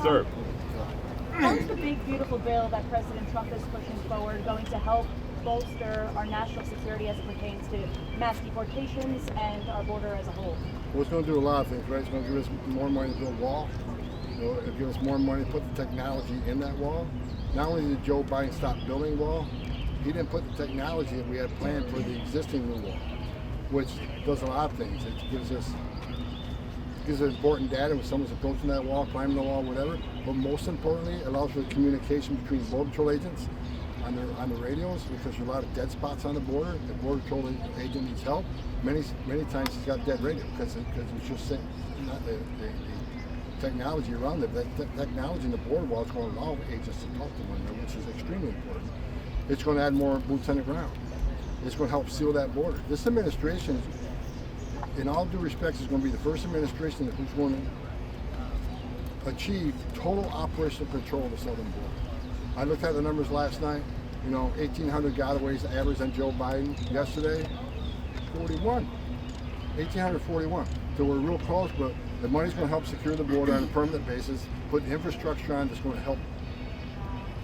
sir. How is the big, beautiful bill that President Trump is pushing forward going to help bolster our national security as it pertains to mass deportations and our border as a whole? Well, it's going to do a lot of things, right? It's going to give us more money to build a wall. It'll give us more money to put the technology in that wall. Not only did Joe Biden stop building a wall, he didn't put the technology that we had planned for the existing new wall, which does a lot of things. It gives us important data when someone's approaching that wall, climbing the wall, whatever. But most importantly, it allows for communication between Border Patrol agents on the radios, because there's a lot of dead spots on the border. The Border Patrol agent needs help. Many times he's got dead radio because it's just not the technology around it. That technology in the border wall is going to allow agents to talk to one another, which is extremely important. It's going to add more boots on the ground. It's going to help seal that border. This administration, in all due respect, is going to be the first administration who's going to achieve total operational control of the southern border. I looked at the numbers last night. 1,800 gotaways average on Joe Biden. Yesterday, 41. 1,841. So we're real close, but the money's going to help secure the border on a permanent basis, put infrastructure on that's going to help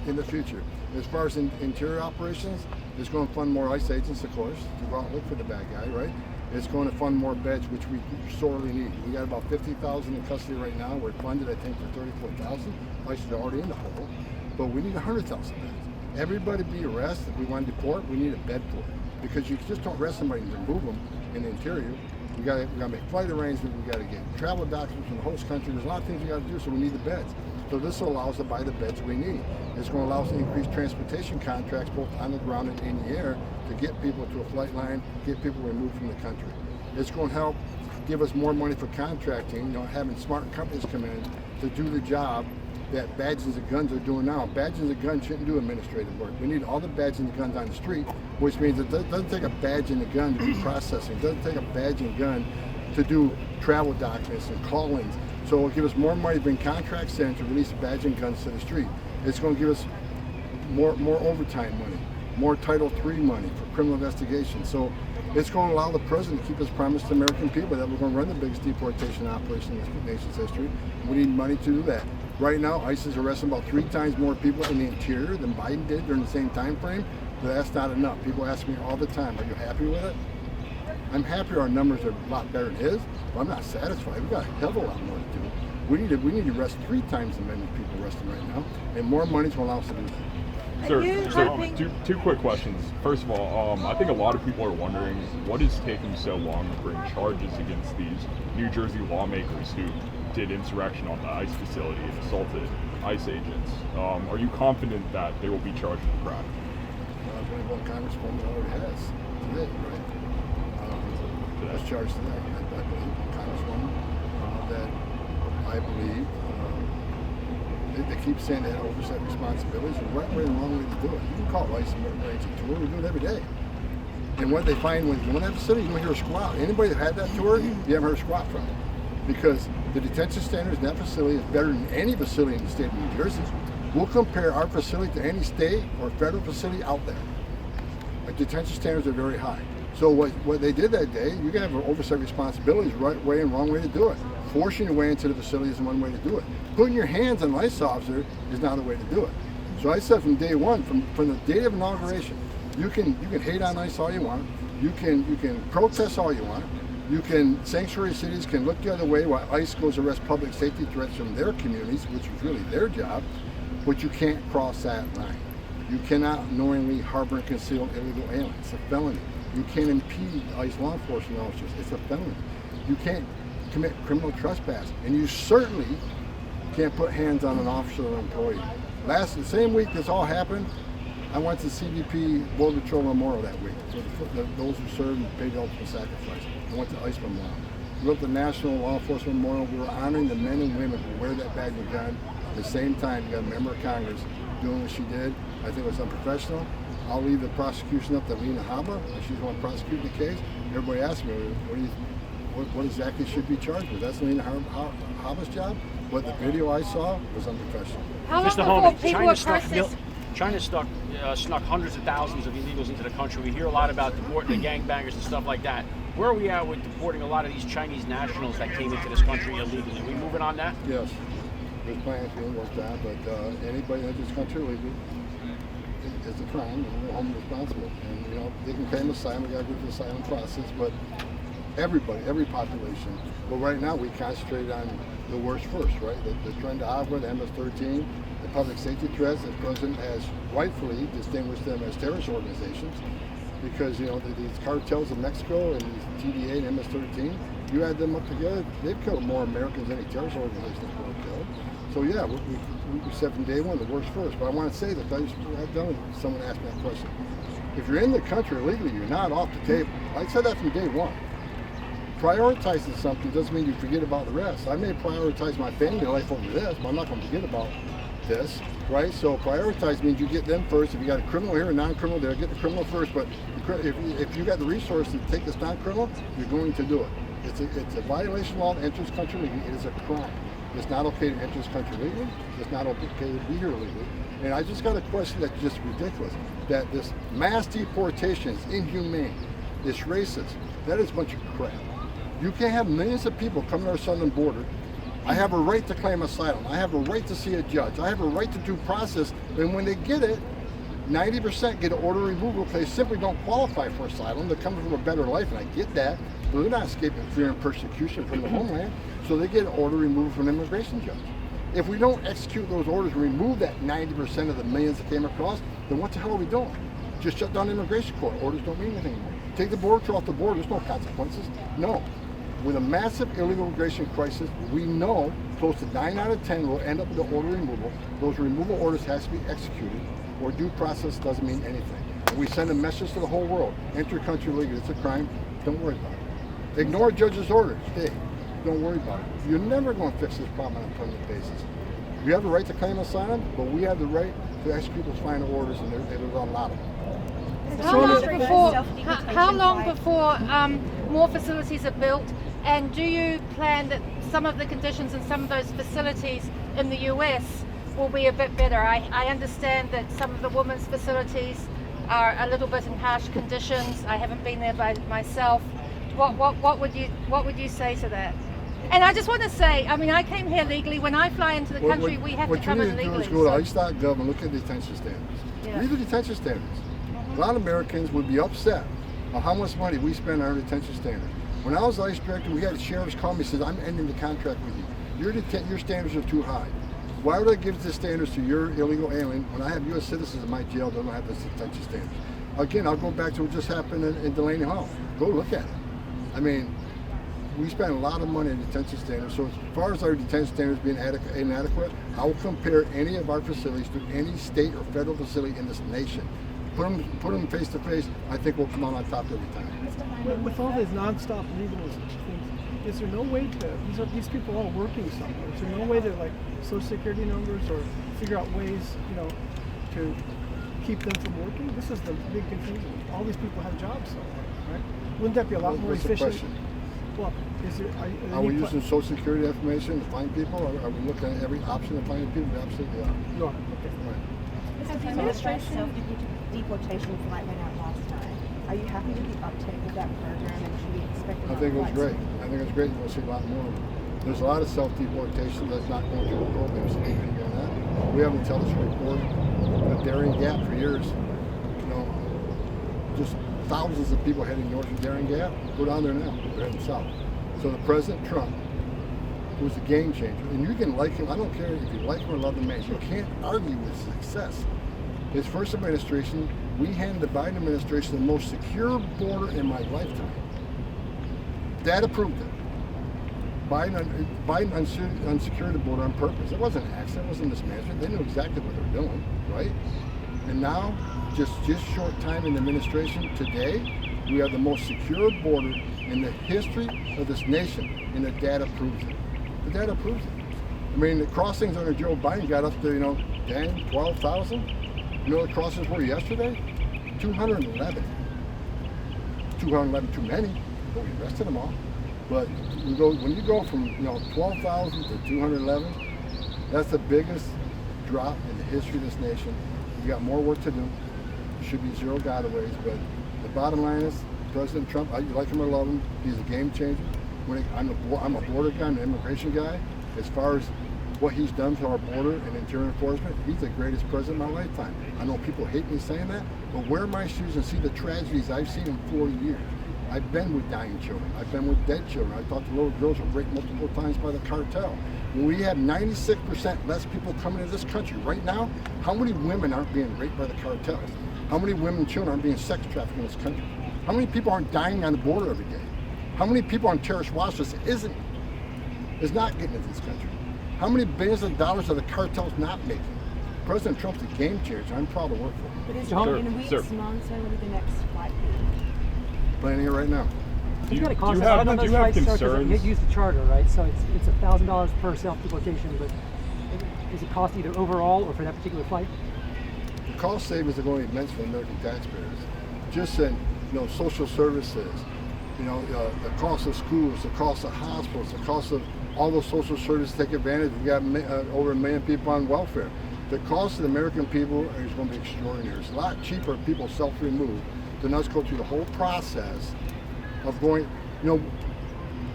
in the future. As far as interior operations, it's going to fund more ICE agents, of course, to go out and look for the bad guy, right? It's going to fund more beds, which we sorely need. We got about 50,000 in custody right now. We're funded, I think, for 34,000. ICE is already in the hole, but we need 100,000 beds. Everybody be arrested. If we want to deport, we need a bed for it, because you just don't arrest somebody and remove them in the interior. We got to make flight arrangements. We got to get travel documents from the host country. There's a lot of things we got to do, so we need the beds. So this will allow us to buy the beds we need. It's going to allow us to increase transportation contracts both on the ground and in the air to get people to a flight line, get people removed from the country. It's going to help give us more money for contracting, having smart companies come in to do the job that badges and guns are doing now. Badges and guns shouldn't do administrative work. We need all the badges and guns on the street, which means it doesn't take a badge and a gun to do processing. It doesn't take a badge and gun to do travel documents and call-ins. So it'll give us more money to bring contracts in to release badge and guns to the street. It's going to give us more overtime money, more Title III money for criminal investigation. So it's going to allow the president to keep his promise to American people that we're going to run the biggest deportation operation in this nation's history. We need money to do that. Right now, ICE is arresting about 3 times more people in the interior than Biden did during the same time frame, but that's not enough. People ask me all the time, are you happy with it? I'm happy our numbers are a lot better than his, but I'm not satisfied. We've got a hell of a lot more to do. We need to arrest 3 times as many people arrested right now, and more money to allow us to do that. Sir, two quick questions. First of all, I think a lot of people are wondering what is taking so long to bring charges against these New Jersey lawmakers who did insurrection on the ICE facility and assaulted ICE agents. Are you confident that they will be charged with crime? Well, Congresswoman already has today, right? Was charged today. I believe, Congresswoman, that I believe they keep saying they have oversight responsibilities. The right way and the wrong way to do it. You can call ICE and arrange a tour. We do it every day. And what they find when you go to that facility, you don't hear a squat. Anybody that had that tour, you haven't heard a squat from it. Because the detention standards in that facility is better than any facility in the state of New Jersey. We'll compare our facility to any state or federal facility out there. Our detention standards are very high. So what they did that day, you can have oversight responsibilities, right way and wrong way to do it. Forcing your way into the facility is one way to do it. Putting your hands on an ICE officer is not a way to do it. So I said from day one, from the day of inauguration, you can hate on ICE all you want, you can protest all you want, you can, sanctuary cities can look the other way while ICE goes arrest public safety threats from their communities, which is really their job, but you can't cross that line. You cannot knowingly harbor and conceal illegal aliens. It's a felony. You can't impede ICE law enforcement officers. It's a felony. You can't commit criminal trespass, and you certainly can't put hands on an officer or employee. The same week this all happened, I went to CBP Border Patrol Memorial that week. So those who served and paid the ultimate sacrifice. I went to ICE Memorial. We went to the National Law Enforcement Memorial. We were honoring the men and women who wear that badge and gun. At the same time, you got a member of Congress doing what she did. I think it was unprofessional. I'll leave the prosecution up to Lena Haba, if she's going to prosecute the case. Everybody asks me, what exactly should be charged with? That's Lena Haba's job. But the video I saw was unprofessional. Mr. Homan, China snuck hundreds of thousands of illegals into the country. We hear a lot about deporting the gangbangers and stuff like that. Where are we at with deporting a lot of these Chinese nationals that came into this country illegally? Are we moving on that? Yes. There's plans being worked on, but anybody that enters this country illegally is a crime, and we're home responsible. And they can claim asylum. We got to go through the asylum process, but everybody, every population. But right now we concentrate on the worst first, right? The trend to Agua, the MS-13, the public safety threats. The president has rightfully distinguished them as terrorist organizations because these cartels in Mexico and these TDA and MS-13, you add them up together, they've killed more Americans than any terrorist organization has ever killed. So yeah, we said from day one the worst first. But I want to say that I've done it. Someone asked me that question. If you're in the country illegally, you're not off the table. I said that from day one. Prioritizing something doesn't mean you forget about the rest. I may prioritize my family life over this, but I'm not going to forget about this, right? So prioritize means you get them first. If you got a criminal here, a non-criminal there, get the criminal first. But if you got the resources to take this non-criminal, you're going to do it. It's a violation of law to enter this country legally. It is a crime. It's not okay to enter this country legally. It's not okay to be here legally. And I just got a question that's just ridiculous. That this mass deportation is inhumane. It's racist. That is a bunch of crap. You can't have millions of people come to our southern border. I have a right to claim asylum. I have a right to see a judge. I have a right to due process. And when they get it, 90% get an order removal because they simply don't qualify for asylum. They're coming from a better life, and I get that. But they're not escaping fear and persecution from the homeland. So they get an order removed from an immigration judge. If we don't execute those orders and remove that 90% of the millions that came across, then what the hell are we doing? Just shut down the immigration court. Orders don't mean anything anymore. Take the border patrol off the border. There's no consequences. No. With a massive illegal immigration crisis, we know close to 9 out of 10 will end up with an order removal. Those removal orders has to be executed, or due process doesn't mean anything. And we send a message to the whole world: enter country legally. It's a crime. Don't worry about it. Ignore a judge's orders. Hey, don't worry about it. You're never going to fix this problem on a permanent basis. We have the right to claim asylum, but we have the right to execute those final orders, and there's a lot of them. How long before more facilities are built? And do you plan that some of the conditions in some of those facilities in the US will be a bit better? I understand that some of the women's facilities are a little bit in harsh conditions. I haven't been there by myself. What would you say to that? And I just want to say, I mean, I came here legally. When I fly into the country, we have to come in legally. What you need to do is go to ICE.gov and look at detention standards. Yeah. Read the detention standards. A lot of Americans would be upset on how much money we spend on our detention standards. When I was ICE director, we had sheriffs call me and said, I'm ending the contract with you. Your standards are too high. Why would I give the standards to your illegal alien when I have U.S. citizens in my jail that don't have those detention standards? Again, I'll go back to what just happened in Delaney Hall. Go look at it. I mean, we spend a lot of money on detention standards. So as far as our detention standards being inadequate, I will compare any of our facilities to any state or federal facility in this nation. Put them face to face, I think we'll come out on top every time. With all these nonstop legal things, is there no way to, these people are all working somewhere, is there no way to like social security numbers or figure out ways, to keep them from working? This is the big confusion. All these people have jobs somewhere, right? Wouldn't that be a lot more efficient? Question? Well, are we using social security information to find people? Or are we looking at every option to find people? We absolutely are. No, okay. Right. So the administration deportation flight went out last time. Are you happy with the uptake of that program, and should we expect I think it was great. I think it's great. We'll see a lot more of it. There's a lot of self-deportation that's not going through the program, so maybe on that. We have an intelligence report, a Darien Gap for years. Just thousands of people heading north from Darien Gap. Go down there now. They're heading south. So the President Trump was a game changer. And you can like him. I don't care if you like him or love the man. You can't argue with success. His first administration, we handed the Biden administration the most secure border in my lifetime. Data proved it. Biden unsecured the border on purpose. It wasn't an accident. It wasn't mismanagement. They knew exactly what they were doing, right? And now, just short time in the administration, today, we have the most secure border in the history of this nation, and the data proves it. The data proves it. I mean, the crossings under Joe Biden got up to, 10, 12,000. You know what the crossings were yesterday? 211. 211 too many, but we arrested them all. But when you go from 12,000 to 211, that's the biggest drop in the history of this nation. We got more work to do. There should be zero gotaways, but the bottom line is, President Trump, you like him or love him, he's a game changer. I'm a border guy, I'm an immigration guy. As far as what he's done to our border and interior enforcement, he's the greatest president of my lifetime. I know people hate me saying that, but wear my shoes and see the tragedies I've seen in 40 years. I've been with dying children. I've been with dead children. I thought the little girls were raped multiple times by the cartel. When we have 96% less people coming to this country right now, how many women aren't being raped by the cartels? How many women and children aren't being sex trafficked in this country? How many people aren't dying on the border every day? How many people on terrorist watch list is not getting into this country? How many billions of dollars are the cartels not making? President Trump's a game changer. I'm proud to work for him. But is Sure, in weeks, sure. months, when would the next flight be? Planning it right now. Do you, It's do gonna you cost us. I have, know do those you have flights start 'cause concerns? you use the charter, right? So it's $1,000 per self-deportation, but does it cost either overall or for that particular flight? The cost savings are going to be immense for American taxpayers. Just in, social services, the cost of schools, the cost of hospitals, the cost of all those social services take advantage. We got over 1 million people on welfare. The cost of the American people is going to be extraordinary. It's a lot cheaper if people self-remove than us go through the whole process of going,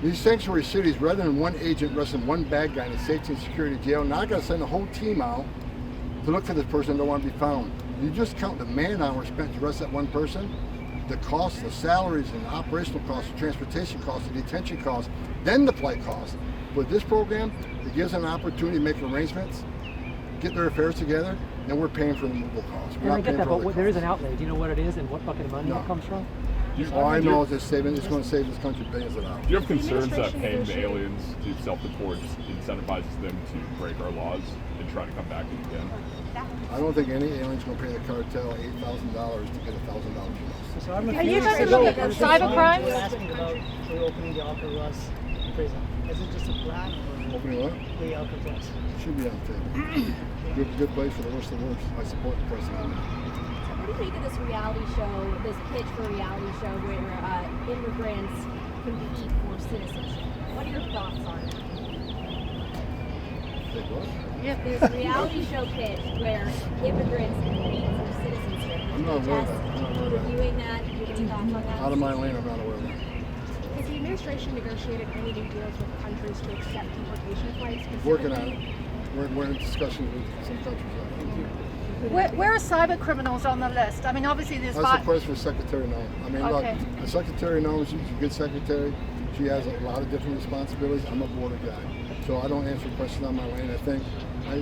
these sanctuary cities, rather than one agent arresting one bad guy in a safety and security jail, now I got to send a whole team out to look for this person that don't want to be found. You just count the man hours spent to arrest that one person, the costs, the salaries and operational costs, the transportation costs, the detention costs, then the flight costs. With this program, it gives them an opportunity to make arrangements, get their affairs together, and we're paying for the removal costs. We're And I not get paying that, for but other there is costs. an outlay. Do you know what it is and what bucket of money No. it comes from? All I know is it's going to save this country billions of dollars. Do you have concerns that administration paying the negotiated- aliens to self-deport just incentivizes them to break our laws and try to come back again? I don't think any alien's going to pay the cartel $8,000 to get $1,000. So I'm Are you going to look at cyber crimes? We're asking about reopening the Alcatraz prison. Is it just a plan or Opening what? the Alcatraz? Should be on the table. Good place for the worst of the worst. I support the president on that. What do you make of this reality show, this pitch for a reality show where immigrants compete for citizenship? What are your thoughts on it? Say what? This reality show pitch where immigrants compete for citizenship. I'm not aware of that. I'm not aware of that. Reviewing that, do you have any thoughts on that? Out of my lane, I'm not aware of that. Has the administration negotiated any new deals with countries to accept deportation flights? Working on it. We're in discussions with some countries. Where are cyber criminals on the list? I mean, obviously there's That's a question for Secretary Noem. I mean, Okay. look, the Secretary Noem, she's a good secretary. She has a lot of different responsibilities. I'm a border guy, so I don't answer questions on my lane. I think, I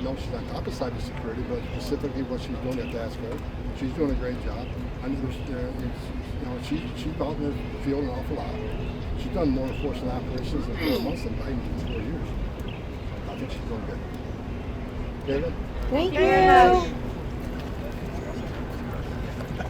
know she's on top of cybersecurity, but specifically what she's doing, you have to ask her. She's doing a great job. I mean, she's out in the field an awful lot. She's done more enforcement operations in 4 months than Biden did in 4 years. I think she's doing good. David? Thank Very you. much.